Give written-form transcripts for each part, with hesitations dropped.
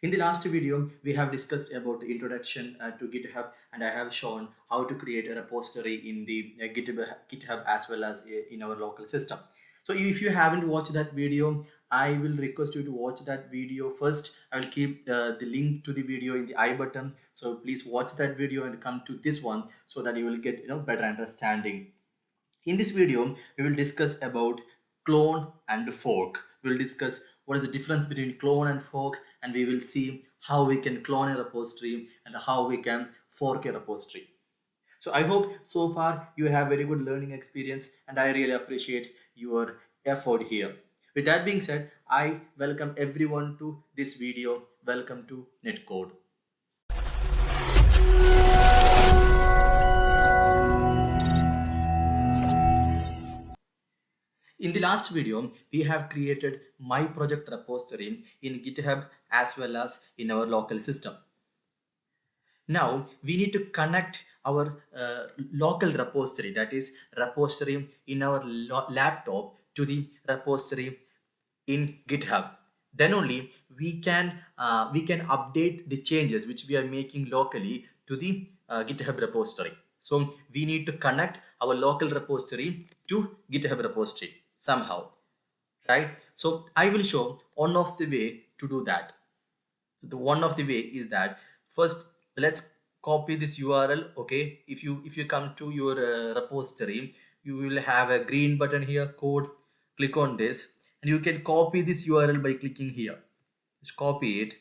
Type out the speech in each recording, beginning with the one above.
In the last video, we have discussed about the introduction to GitHub, and I have shown how to create a repository in the GitHub as well as in our local system. So if you haven't watched that video, I will request you to watch that video first. I will keep the link to the video in the I button. So please watch that video and come to this one so that you will get better understanding. In this video, we will discuss about clone and fork. We will discuss what is the difference between clone and fork, and we will see how we can clone a repository and how we can fork a repository. So I hope so far you have very good learning experience, and I really appreciate your effort here. With that being said, I welcome everyone to this video. Welcome to Netcode. In the last video, we have created my project repository in GitHub as well as in our local system. Now we need to connect our local repository, that is repository in our laptop, to the repository in GitHub. Then only we can update the changes which we are making locally to the GitHub repository. So we need to connect our local repository to GitHub repository somehow, right? So I will show one of the way to do that. So the one of the way is that first let's copy this URL. Okay, if you come to your repository, you will have a green button here, code. Click on this and you can copy this URL by clicking here. Just copy it.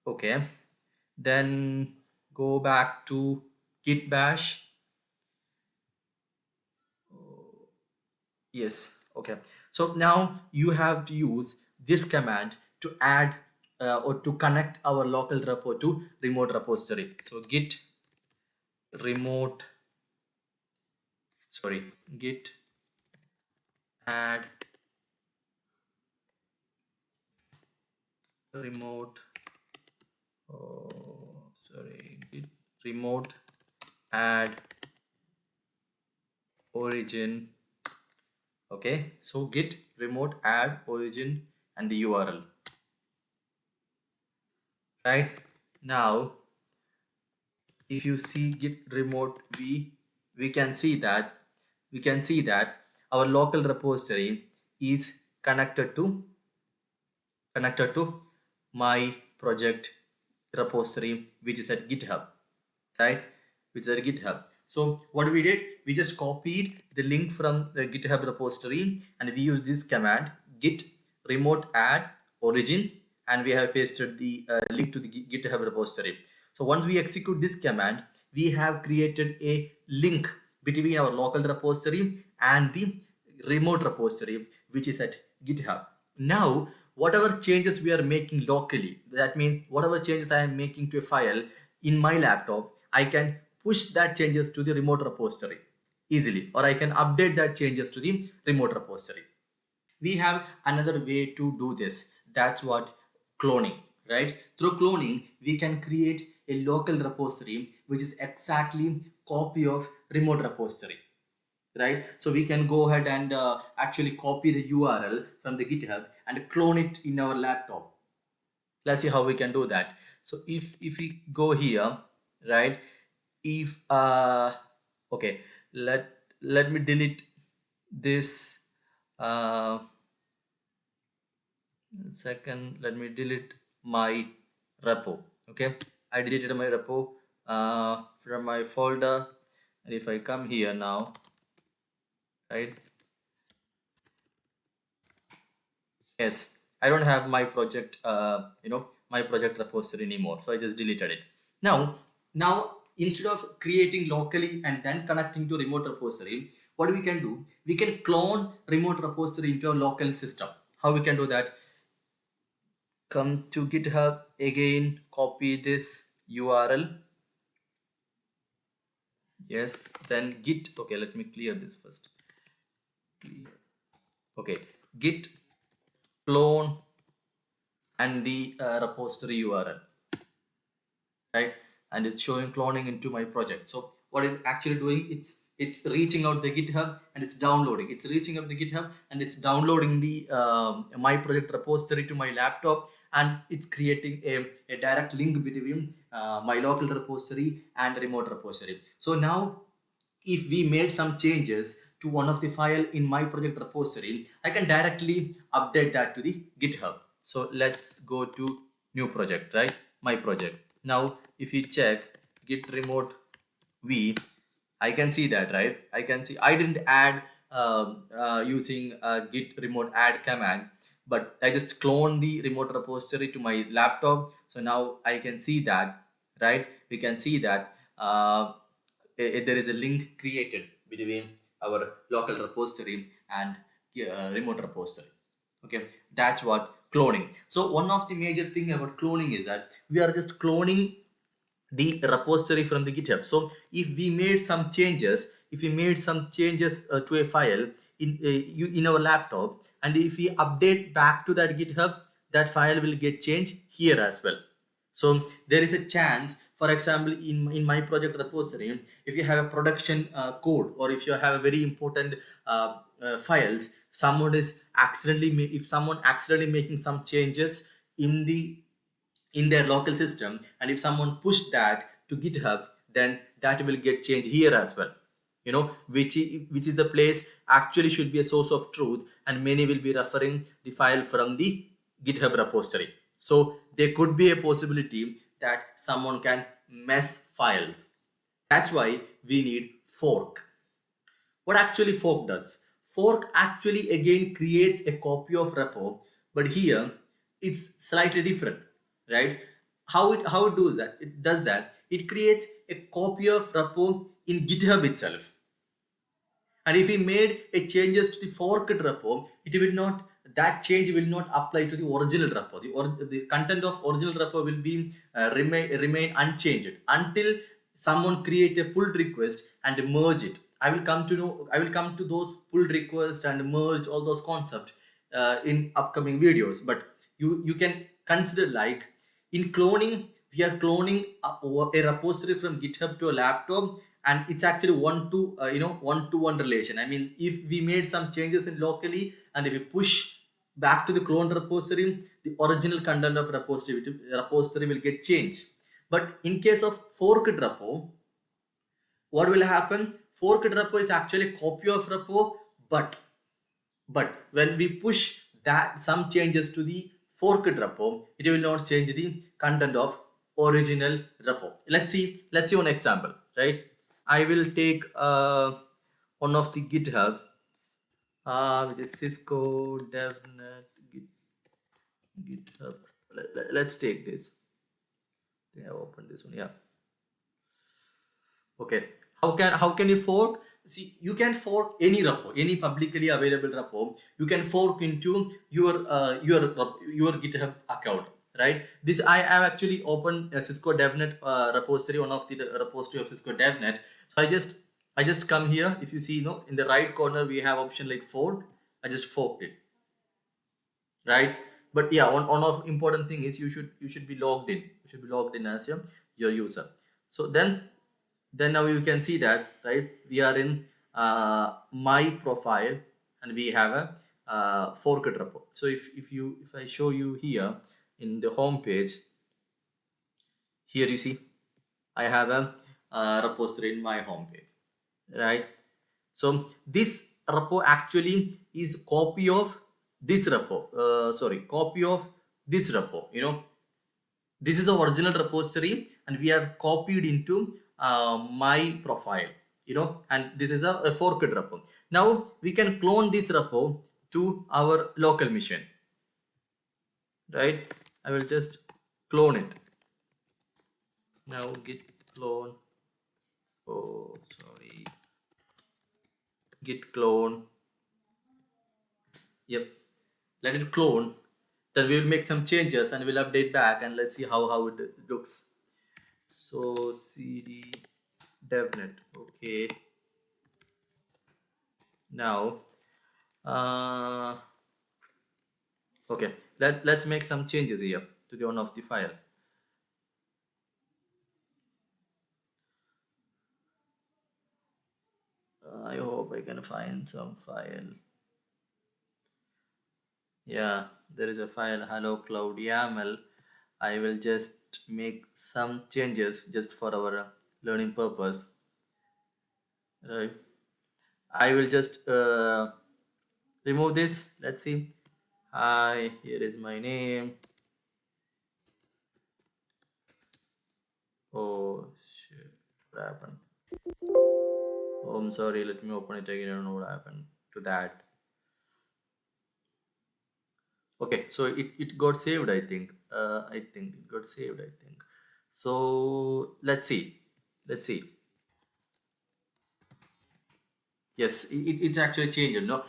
Okay, then go back to git bash. Yes, okay. So now you have to use this command to add or to connect our local repo to remote repository. So git remote, git add remote, git remote add origin. Okay, so git remote add origin and the URL. Right now, if you see git remote, we can see that our local repository is connected to my project repository, which is at GitHub, right? Which is at GitHub. So what we did, we just copied the link from the GitHub repository and we use this command git remote add origin, and we have pasted the link to the GitHub repository. So once we execute this command, we have created a link between our local repository and the remote repository, which is at GitHub. Now, whatever changes we are making locally, that means whatever changes I am making to a file in my laptop, I can push that changes to the remote repository easily, or I can update that changes to the remote repository. We have another way to do this. That's what cloning, right? Through cloning, we can create a local repository which is exactly copy of remote repository, right? So we can go ahead and actually copy the URL from the GitHub and clone it in our laptop. Let's see how we can do that. So if we go here, right? If okay, let me delete this second. Let me delete my repo. Okay, I deleted my repo from my folder, and if I come here now, right? Yes, I don't have my project my project repository anymore, so I just deleted it. Now instead of creating locally and then connecting to remote repository, what we can do, we can clone remote repository into a local system. How we can do that? Come to GitHub again, copy this URL. Yes, then git. Okay, let me clear this first. Okay, git clone and the repository URL, right? And it's showing cloning into my project. So what it's actually doing, it's reaching out the GitHub and it's downloading. It's reaching out the GitHub and it's downloading the my project repository to my laptop, and it's creating a direct link between my local repository and remote repository. So now if we made some changes to one of the file in my project repository, I can directly update that to the GitHub. So let's go to new project, right? My project. Now, if you check git remote v, I can see that, right? I can see I didn't add using git remote add command, but I just clone the remote repository to my laptop. So now I can see that, right? We can see that there is a link created between our local repository and remote repository. Okay, that's what cloning. So one of the major thing about cloning is that we are just cloning the repository from the GitHub. So if we made some changes, to a file in our laptop, and if we update back to that GitHub, that file will get changed here as well. So there is a chance, for example, in my project repository, if you have a production code, or if you have a very important files, if someone accidentally making some changes in their local system, and if someone push that to GitHub, then that will get changed here as well, which is the place actually should be a source of truth, and many will be referring the file from the GitHub repository. So there could be a possibility that someone can mess files. That's why we need fork. What actually fork does? Fork actually again creates a copy of repo, but here it's slightly different, right? How it does that? It does that. It creates a copy of repo in GitHub itself. And if we made a changes to the forked repo, that change will not apply to the original repo. The content of original repo will be remain unchanged until someone create a pull request and merge it. I will come to those pull requests and merge all those concepts in upcoming videos. But you can consider, like, in cloning, we are cloning a repository from GitHub to a laptop, and it's actually one-to-one relation. I mean, if we made some changes in locally, and if we push back to the clone repository, the original content of repository will get changed. But in case of forked repo, what will happen? Forked repo is actually a copy of repo, but when we push that some changes to the forked repo, it will not change the content of original repo. Let's see one example, right? I will take one of the GitHub, which is Cisco DevNet GitHub. Let's take this. I have opened this one. Yeah. Okay. How can you fork? See, you can fork any repo, any publicly available repo. You can fork into your GitHub account, right? This I have actually opened a Cisco DevNet repository, one of the repository of Cisco DevNet. So I just come here. If you see, in the right corner we have option like fork. I just forked it, right? But yeah, one of important thing is you should be logged in. You should be logged in as your user. So then now you can see that, right, we are in my profile, and we have a forked repo. So if I show you here in the home page, here you see I have a repository in my home page, right? So this repo actually is copy of this repo. Copy of this repo. This is the original repository, and we have copied into my profile, and this is a forked repo. Now we can clone this repo to our local machine, right? I will just clone it. Now git clone. Oh, sorry. Git clone. Yep. Let it clone. Then we will make some changes and we'll update back, and let's see how it looks. So cd devnet. Okay. Now okay, let's make some changes here to the one of the file. I hope I can find some file. Yeah, there is a file hello cloud YAML. I will just make some changes just for our learning purpose, right? I will just remove this. Let's see. Hi, here is my name. Oh shit, what happened? Oh, I'm sorry, let me open it again. I don't know what happened to that. Okay, so it got saved, I think. I think it got saved, I think. So let's see. Let's see. Yes, it's actually changed. No,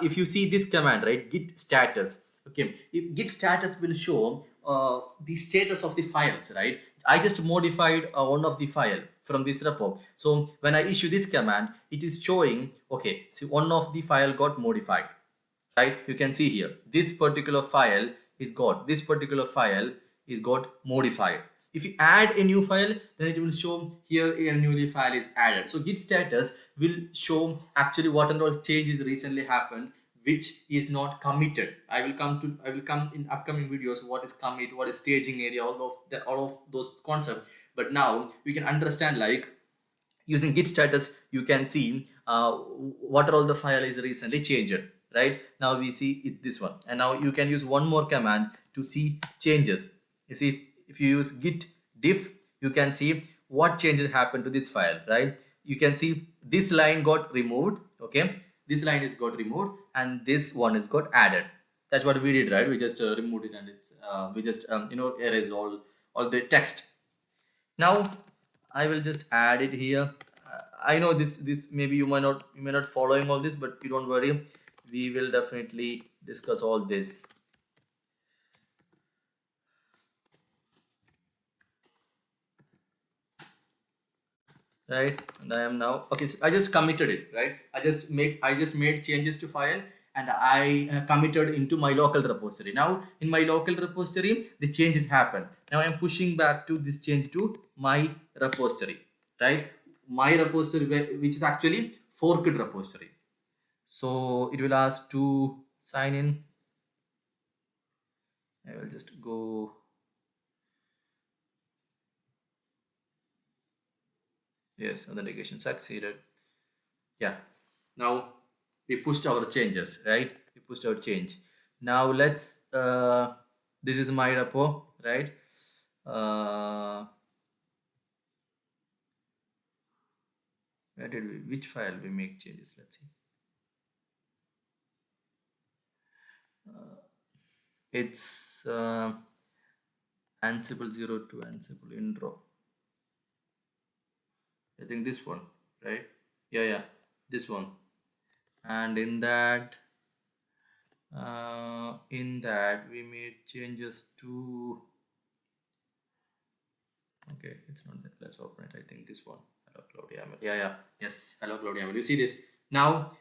if you see this command, right, git status. Okay, if git status will show the status of the files, right? I just modified one of the file from this repo. So when I issue this command, it is showing. Okay, see one of the file got modified, right? You can see here this particular file is got modified. If you add a new file, then it will show here a newly file is added. So git status will show actually what and all changes recently happened, which is not committed. I will come in upcoming videos what is commit, what is staging area, all of those concepts. But now we can understand, like, using git status you can see what are all the file is recently changed, right? Now we see it, this one, and now you can use one more command to see changes. You see, if you use git diff, you can see what changes happened to this file, right? You can see this line got removed. Okay, this line is got removed and this one is got added. That's what we did, right? We just removed it, and it's we just erased all the text. Now I will just add it here. I know this maybe you may not following all this, but you don't worry, we will definitely discuss all this, right? And I am now okay, so I just committed it, right? I just made changes to file, and I committed into my local repository. Now in my local repository the changes happen. Now I am pushing back to this change to my repository, right? My repository which is actually forked repository. So it will ask to sign in. I will just go. Yes, authentication succeeded. Yeah. Now we pushed our changes, right? We pushed our change. Now let's. This is my repo, right? Where did we? Which file we make changes? Let's see. It's Ansible 02 Ansible intro. I think this one, right? Yeah, this one. And in that we made changes to, okay, it's not that, let's open it. I think this one, hello Claudia. Yes, hello Claudia. You see this now,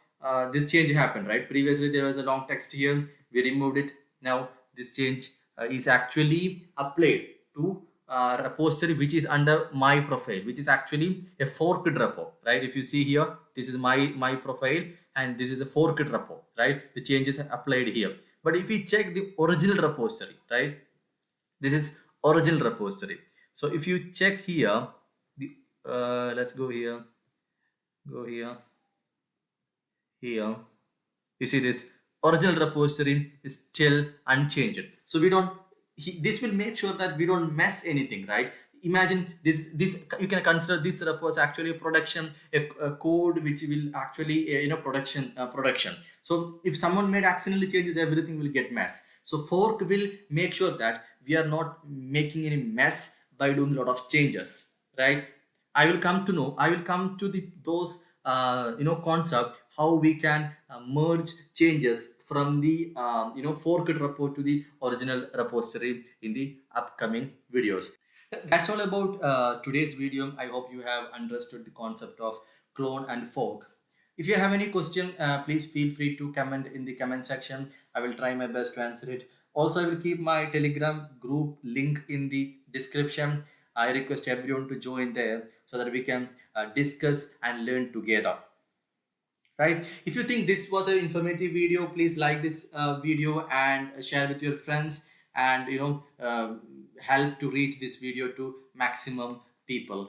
this change happened, right? Previously there was a long text here, we removed it. Now this change is actually applied to repository which is under my profile, which is actually a forked repo, right? If you see here, this is my profile and this is a forked repo, right? The changes are applied here. But if we check the original repository, right, this is original repository. So if you check here, the let's go here, here you see this original repository is still unchanged. So we don't, this will make sure that we don't mess anything, right? Imagine this you can consider this repo as actually a production, a code which will actually production. So if someone made accidentally changes, everything will get mess. So fork will make sure that we are not making any mess by doing a lot of changes, right? I will come to the those concept how we can merge changes from the forked repo to the original repository in the upcoming videos. That's all about today's video. I hope you have understood the concept of clone and fork. If you have any question, please feel free to comment in the comment section. I will try my best to answer it. Also, I will keep my Telegram group link in the description. I request everyone to join there so that we can discuss and learn together. right? If you think this was an informative video, please like this video and share with your friends, and help to reach this video to maximum people.